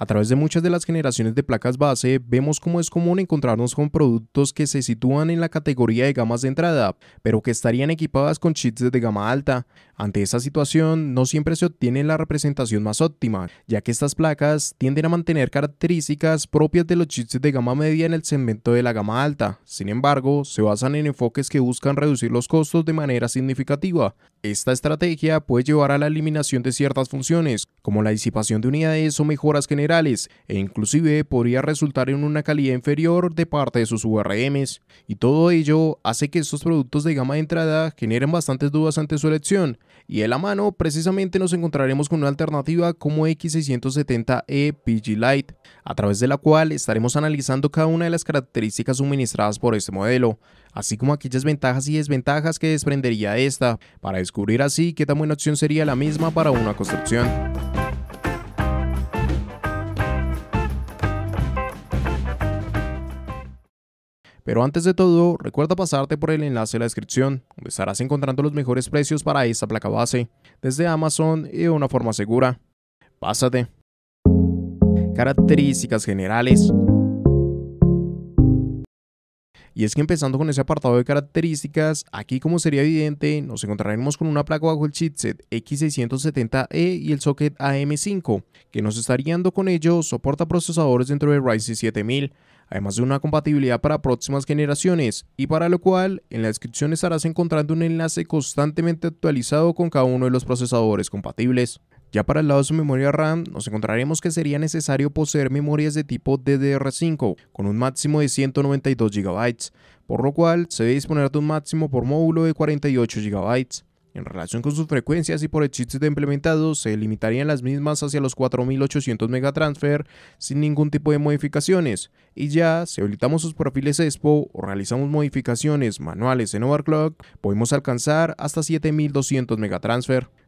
A través de muchas de las generaciones de placas base, vemos cómo es común encontrarnos con productos que se sitúan en la categoría de gamas de entrada, pero que estarían equipadas con chips de gama alta. Ante esta situación, no siempre se obtiene la representación más óptima, ya que estas placas tienden a mantener características propias de los chips de gama media en el segmento de la gama alta. Sin embargo, se basan en enfoques que buscan reducir los costos de manera significativa. Esta estrategia puede llevar a la eliminación de ciertas funciones, como la disipación de unidades o mejoras generales, e inclusive podría resultar en una calidad inferior de parte de sus URMs. Y todo ello hace que estos productos de gama de entrada generen bastantes dudas ante su elección. Y de la mano, precisamente nos encontraremos con una alternativa como X670E PG Lite, a través de la cual estaremos analizando cada una de las características suministradas por este modelo, así como aquellas ventajas y desventajas que desprendería esta, para descubrir así qué tan buena opción sería la misma para una construcción. Pero antes de todo, recuerda pasarte por el enlace de la descripción, donde estarás encontrando los mejores precios para esta placa base, desde Amazon y de una forma segura. Pásate. Características generales. Y es que empezando con ese apartado de características, aquí como sería evidente, nos encontraremos con una placa bajo el chipset X670E y el socket AM5, que nos estaría dando con ello soporta procesadores dentro de Ryzen 7000, además de una compatibilidad para próximas generaciones, y para lo cual en la descripción estarás encontrando un enlace constantemente actualizado con cada uno de los procesadores compatibles. Ya para el lado de su memoria RAM, nos encontraremos que sería necesario poseer memorias de tipo DDR5 con un máximo de 192 GB, por lo cual se debe disponer de un máximo por módulo de 48 GB. En relación con sus frecuencias y por el chipset implementado, se limitarían las mismas hacia los 4800 MT sin ningún tipo de modificaciones, y ya si habilitamos sus perfiles ESPO o realizamos modificaciones manuales en overclock, podemos alcanzar hasta 7200 MT.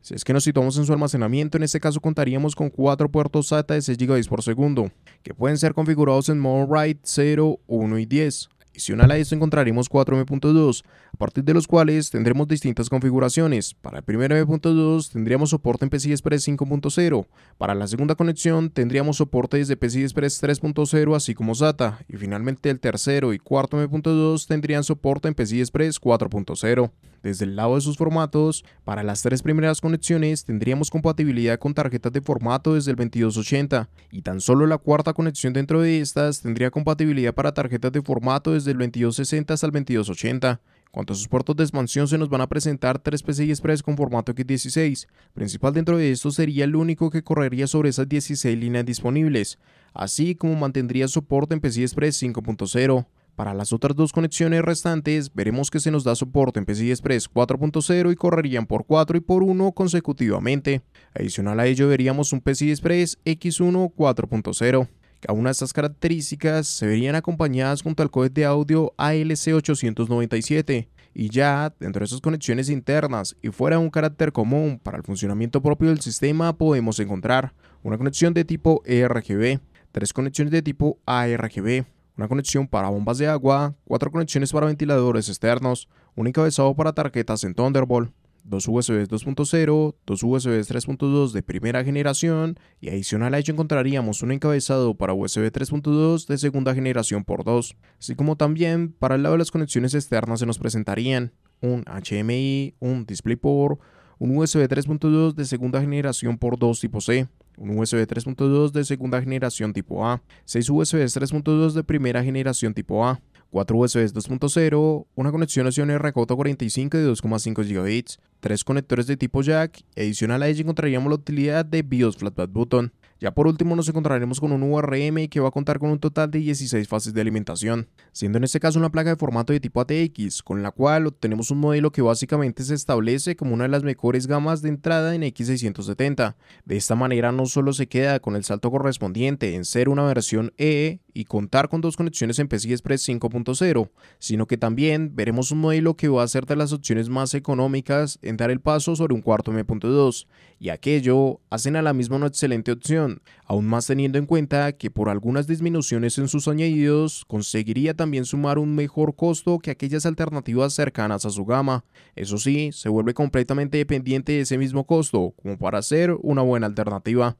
Si es que nos situamos en su almacenamiento, en este caso contaríamos con 4 puertos SATA de 6 GB por segundo, que pueden ser configurados en modo RAID 0, 1 y 10. Adicional a esto encontraremos 4 M.2, a partir de los cuales tendremos distintas configuraciones. Para el primer M.2 tendríamos soporte en PCI Express 5.0, para la segunda conexión tendríamos soporte desde PCI Express 3.0 así como SATA, y finalmente el tercero y cuarto M.2 tendrían soporte en PCI Express 4.0. Desde el lado de sus formatos, para las 3 primeras conexiones tendríamos compatibilidad con tarjetas de formato desde el 2280, y tan solo la cuarta conexión dentro de estas tendría compatibilidad para tarjetas de formato desde el 2260 hasta el 2280. Cuanto a sus puertos de expansión, se nos van a presentar 3 PCI Express con formato X16. Principal dentro de estos sería el único que correría sobre esas 16 líneas disponibles, así como mantendría soporte en PCI Express 5.0. Para las otras 2 conexiones restantes, veremos que se nos da soporte en PCI Express 4.0 y correrían por 4 y por 1 consecutivamente. Adicional a ello, veríamos un PCI Express X1 4.0. Cada una de estas características se verían acompañadas junto al códec de audio ALC897, y ya dentro de esas conexiones internas y fuera de un carácter común para el funcionamiento propio del sistema, podemos encontrar una conexión de tipo ERGB, 3 conexiones de tipo ARGB, una conexión para bombas de agua, 4 conexiones para ventiladores externos, un encabezado para tarjetas en Thunderbolt, 2 USBs 2.0, 2 USBs 3.2 de primera generación, y adicional a ello encontraríamos un encabezado para USB 3.2 de segunda generación por 2, así como también para el lado de las conexiones externas se nos presentarían un HDMI, un DisplayPort, un USB 3.2 de segunda generación por 2 tipo C, un USB 3.2 de segunda generación tipo A, 6 USBs 3.2 de primera generación tipo A, 4 USBs 2.0, una conexión opción RJ45 de 2,5 GB, 3 conectores de tipo jack, y adicional a ello encontraríamos la utilidad de BIOS Flatbed Button. Ya por último nos encontraremos con un URM que va a contar con un total de 16 fases de alimentación, siendo en este caso una placa de formato de tipo ATX, con la cual obtenemos un modelo que básicamente se establece como una de las mejores gamas de entrada en X670. De esta manera no solo se queda con el salto correspondiente en ser una versión E y contar con 2 conexiones en PCI Express 5.0, sino que también veremos un modelo que va a ser de las opciones más económicas en dar el paso sobre un cuarto M.2, y aquello hacen a la misma una excelente opción, aún más teniendo en cuenta que por algunas disminuciones en sus añadidos conseguiría también sumar un mejor costo que aquellas alternativas cercanas a su gama. Eso sí, se vuelve completamente dependiente de ese mismo costo como para ser una buena alternativa.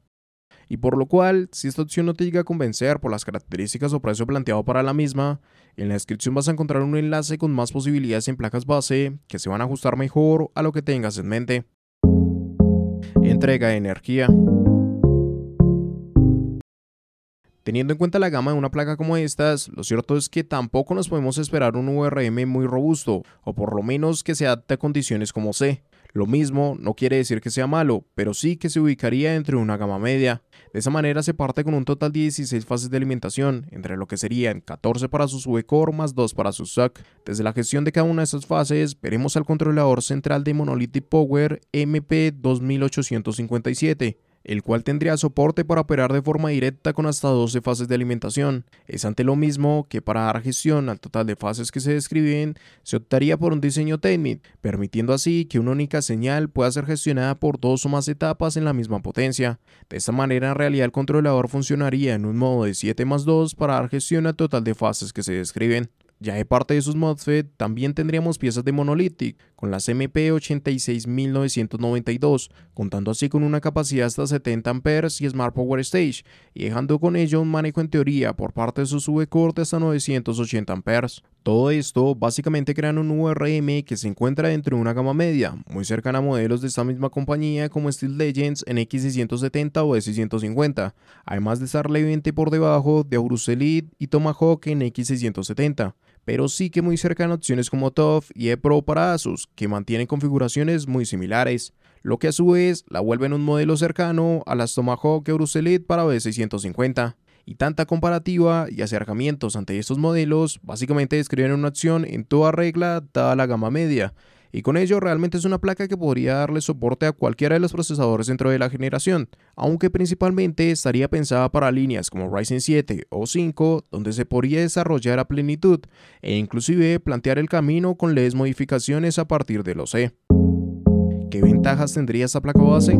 Y por lo cual, si esta opción no te llega a convencer por las características o precio planteado para la misma, en la descripción vas a encontrar un enlace con más posibilidades en placas base que se van a ajustar mejor a lo que tengas en mente. Entrega de energía. Teniendo en cuenta la gama de una placa como estas, lo cierto es que tampoco nos podemos esperar un VRM muy robusto, o por lo menos que se adapte a condiciones como C. Lo mismo no quiere decir que sea malo, pero sí que se ubicaría entre una gama media. De esa manera se parte con un total de 16 fases de alimentación, entre lo que serían 14 para su V-Core más 2 para su SUC. Desde la gestión de cada una de esas fases, veremos al controlador central de Monolithic Power MP2857. El cual tendría soporte para operar de forma directa con hasta 12 fases de alimentación. Es ante lo mismo que para dar gestión al total de fases que se describen, se optaría por un diseño Tenmid, permitiendo así que una única señal pueda ser gestionada por 2 o más etapas en la misma potencia. De esta manera, en realidad el controlador funcionaría en un modo de 7+2 para dar gestión al total de fases que se describen. Ya de parte de sus MOSFET, también tendríamos piezas de Monolithic, con las MP86992, contando así con una capacidad hasta 70 A y Smart Power Stage, y dejando con ello un manejo en teoría por parte de sus V-Core de hasta 980 A. Todo esto básicamente crean un VRM que se encuentra dentro de una gama media, muy cercana a modelos de esta misma compañía como Steel Legends en X670 o S150, además de estar levemente por debajo de Aorus Elite y Tomahawk en X670. Pero sí que muy cercano a opciones como TUF y ePro para Asus, que mantienen configuraciones muy similares, lo que a su vez la vuelven un modelo cercano a las Tomahawk Aorus Elite para B650. Y tanta comparativa y acercamientos ante estos modelos básicamente describen una opción en toda regla dada la gama media, y con ello realmente es una placa que podría darle soporte a cualquiera de los procesadores dentro de la generación, aunque principalmente estaría pensada para líneas como Ryzen 7 o 5, donde se podría desarrollar a plenitud e inclusive plantear el camino con leves modificaciones a partir de los C. ¿Qué ventajas tendría esta placa base?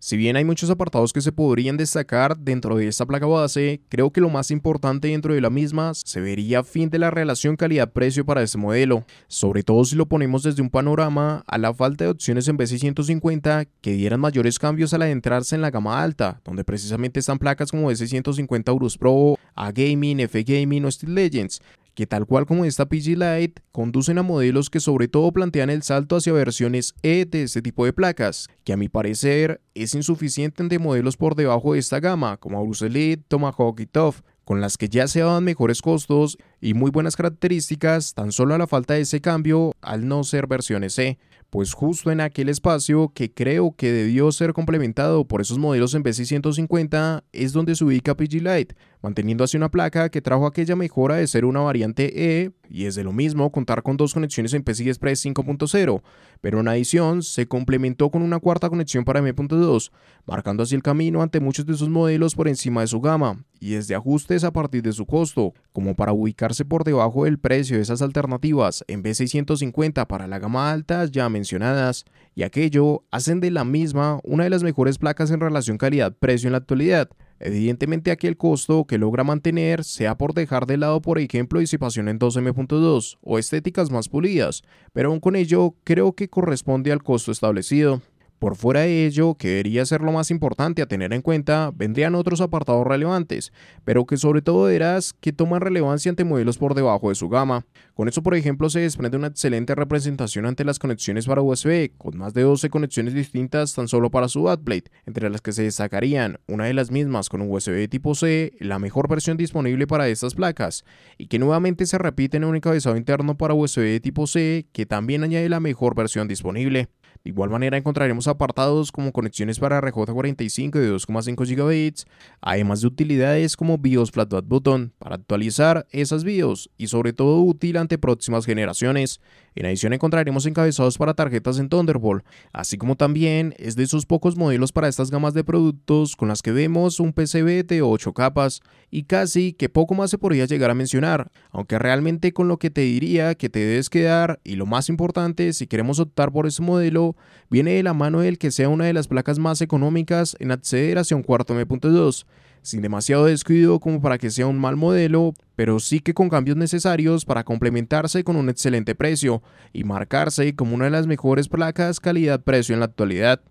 Si bien hay muchos apartados que se podrían destacar dentro de esta placa base, creo que lo más importante dentro de la misma se vería a fin de la relación calidad-precio para este modelo, sobre todo si lo ponemos desde un panorama a la falta de opciones en B650 que dieran mayores cambios al adentrarse en la gama alta, donde precisamente están placas como B650 Aorus Pro, A-Gaming, F-Gaming o Steel Legends, que tal cual como esta PG Lite, conducen a modelos que sobre todo plantean el salto hacia versiones E de este tipo de placas, que a mi parecer es insuficiente ante modelos por debajo de esta gama, como Aorus Elite, Tomahawk y TUF, con las que ya se daban mejores costos y muy buenas características tan solo a la falta de ese cambio al no ser versiones E, pues justo en aquel espacio que creo que debió ser complementado por esos modelos en B650 es donde se ubica PG Lite, manteniendo así una placa que trajo aquella mejora de ser una variante E y es de lo mismo contar con 2 conexiones en PCI Express 5.0, pero en adición se complementó con una cuarta conexión para M.2, marcando así el camino ante muchos de sus modelos por encima de su gama y desde ajustes a partir de su costo, como para ubicarse por debajo del precio de esas alternativas en B650 para la gama alta ya mencionadas, y aquello hacen de la misma una de las mejores placas en relación calidad-precio en la actualidad. Evidentemente aquí el costo que logra mantener sea por dejar de lado por ejemplo disipación en 2M.2 o estéticas más pulidas, pero aún con ello creo que corresponde al costo establecido. Por fuera de ello, que debería ser lo más importante a tener en cuenta, vendrían otros apartados relevantes, pero que sobre todo verás que toman relevancia ante modelos por debajo de su gama. Con eso, por ejemplo, se desprende una excelente representación ante las conexiones para USB, con más de 12 conexiones distintas tan solo para su backplate, entre las que se destacarían una de las mismas con un USB tipo C, la mejor versión disponible para estas placas, y que nuevamente se repite en un encabezado interno para USB tipo C, que también añade la mejor versión disponible. De igual manera encontraremos apartados como conexiones para RJ45 de 2,5 GB, además de utilidades como BIOS Flatbed Button para actualizar esas BIOS y sobre todo útil ante próximas generaciones. En adición encontraremos encabezados para tarjetas en Thunderbolt, así como también es de esos pocos modelos para estas gamas de productos con las que vemos un PCB de 8 capas y casi que poco más se podría llegar a mencionar, aunque realmente con lo que te diría que te debes quedar y lo más importante si queremos optar por ese modelo viene de la mano del que sea una de las placas más económicas en acceder hacia un cuarto M.2, sin demasiado descuido como para que sea un mal modelo, pero sí que con cambios necesarios para complementarse con un excelente precio y marcarse como una de las mejores placas calidad-precio en la actualidad.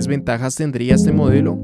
desventajas tendría este modelo?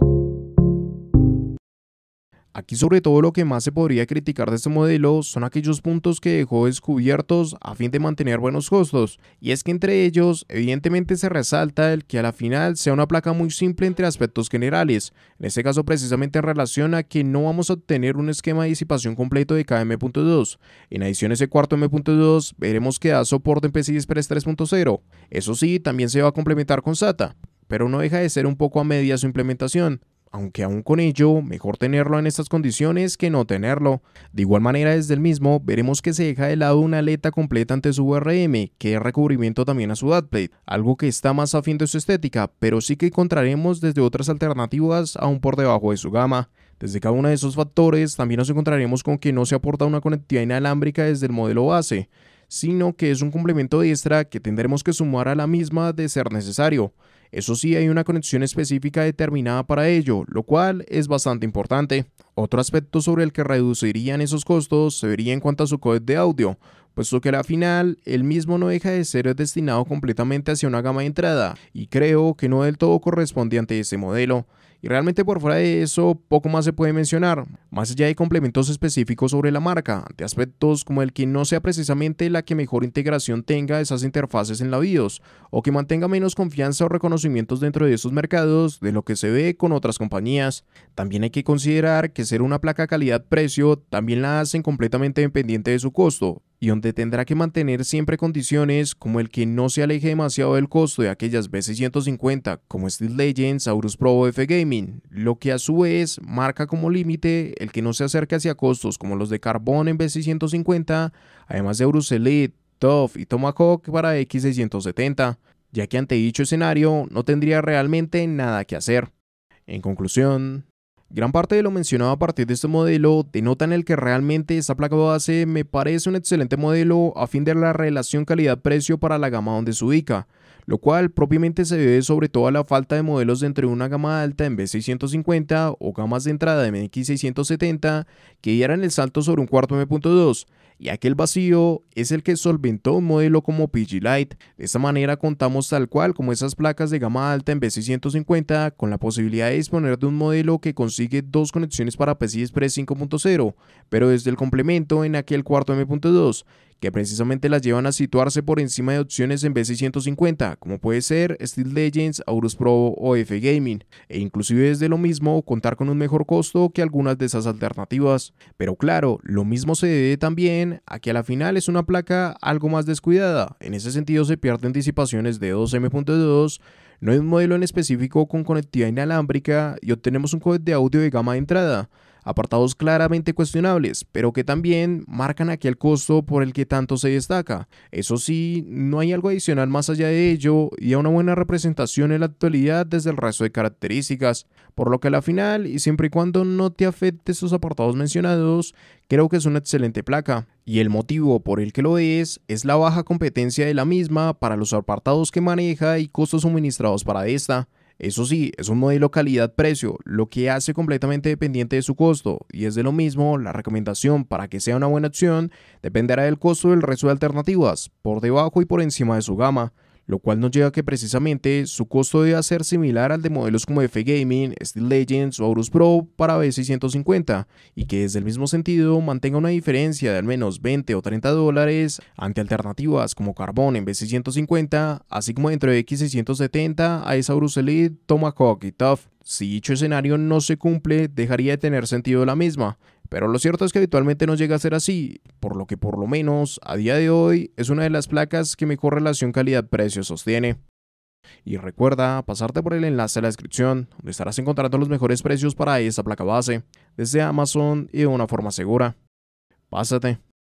Aquí sobre todo lo que más se podría criticar de este modelo son aquellos puntos que dejó descubiertos a fin de mantener buenos costos, y es que entre ellos evidentemente se resalta el que a la final sea una placa muy simple entre aspectos generales, en este caso precisamente en relación a que no vamos a obtener un esquema de disipación completo de cada M.2. En adición a ese cuarto M.2 veremos que da soporte en PCI Express 3.0, eso sí también se va a complementar con SATA, pero no deja de ser un poco a media su implementación. Aunque aún con ello, mejor tenerlo en estas condiciones que no tenerlo. De igual manera, desde el mismo, veremos que se deja de lado una aleta completa ante su VRM, que es recubrimiento también a su backplate, algo que está más afín de su estética, pero sí que encontraremos desde otras alternativas aún por debajo de su gama. Desde cada uno de esos factores, también nos encontraremos con que no se aporta una conectividad inalámbrica desde el modelo base, sino que es un complemento extra que tendremos que sumar a la misma de ser necesario. Eso sí, hay una conexión específica determinada para ello, lo cual es bastante importante. Otro aspecto sobre el que reducirían esos costos se vería en cuanto a su codec de audio, puesto que al final el mismo no deja de ser destinado completamente hacia una gama de entrada, y creo que no del todo corresponde ante ese modelo. Y realmente por fuera de eso, poco más se puede mencionar, más allá de complementos específicos sobre la marca, ante aspectos como el que no sea precisamente la que mejor integración tenga esas interfaces en la BIOS, o que mantenga menos confianza o reconocimientos dentro de esos mercados de lo que se ve con otras compañías. También hay que considerar que ser una placa calidad-precio también la hacen completamente dependiente de su costo, y donde tendrá que mantener siempre condiciones como el que no se aleje demasiado del costo de aquellas B650 como Steel Legends, Aorus Pro o F-Gaming, lo que a su vez marca como límite el que no se acerque hacia costos como los de Carbon en B650, además de Aorus Elite, TUF y Tomahawk para X670, ya que ante dicho escenario no tendría realmente nada que hacer. En conclusión, gran parte de lo mencionado a partir de este modelo denota en el que realmente esta placa base me parece un excelente modelo a fin de la relación calidad-precio para la gama donde se ubica, lo cual propiamente se debe sobre todo a la falta de modelos dentro de una gama alta en B650 o gamas de entrada de MX670 que dieran el salto sobre un cuarto M.2, y aquel vacío es el que solventó un modelo como PG Lite. De esta manera contamos tal cual como esas placas de gama alta en B650 con la posibilidad de disponer de un modelo que consigue dos conexiones para PCI Express 5.0, pero desde el complemento en aquel cuarto M.2, que precisamente las llevan a situarse por encima de opciones en B650, como puede ser Steel Legends, Aorus Pro o F-Gaming, e inclusive desde lo mismo contar con un mejor costo que algunas de esas alternativas. Pero claro, lo mismo se debe también a que a la final es una placa algo más descuidada, en ese sentido se pierden disipaciones de 2M.2, no hay un modelo en específico con conectividad inalámbrica y obtenemos un codec de audio de gama de entrada, apartados claramente cuestionables, pero que también marcan aquel costo por el que tanto se destaca. Eso sí, no hay algo adicional más allá de ello y a una buena representación en la actualidad desde el resto de características, por lo que a la final, y siempre y cuando no te afecte estos apartados mencionados, creo que es una excelente placa. Y el motivo por el que lo es la baja competencia de la misma para los apartados que maneja y costos suministrados para esta. Eso sí, es un modelo calidad-precio, lo que hace completamente dependiente de su costo, y es de lo mismo, la recomendación para que sea una buena opción dependerá del costo del resto de alternativas, por debajo y por encima de su gama, lo cual nos lleva a que precisamente su costo debe ser similar al de modelos como F-Gaming, Steel Legends o Aorus Pro para B650, y que desde el mismo sentido mantenga una diferencia de al menos $20 o $30 ante alternativas como Carbon en B650, así como dentro de X670 a esa Aorus Elite, Tomahawk y TUF. Si dicho escenario no se cumple, dejaría de tener sentido la misma, pero lo cierto es que habitualmente no llega a ser así, por lo que por lo menos a día de hoy es una de las placas que mejor relación calidad-precio sostiene. Y recuerda pasarte por el enlace de la descripción, donde estarás encontrando los mejores precios para esta placa base, desde Amazon y de una forma segura. Pásate.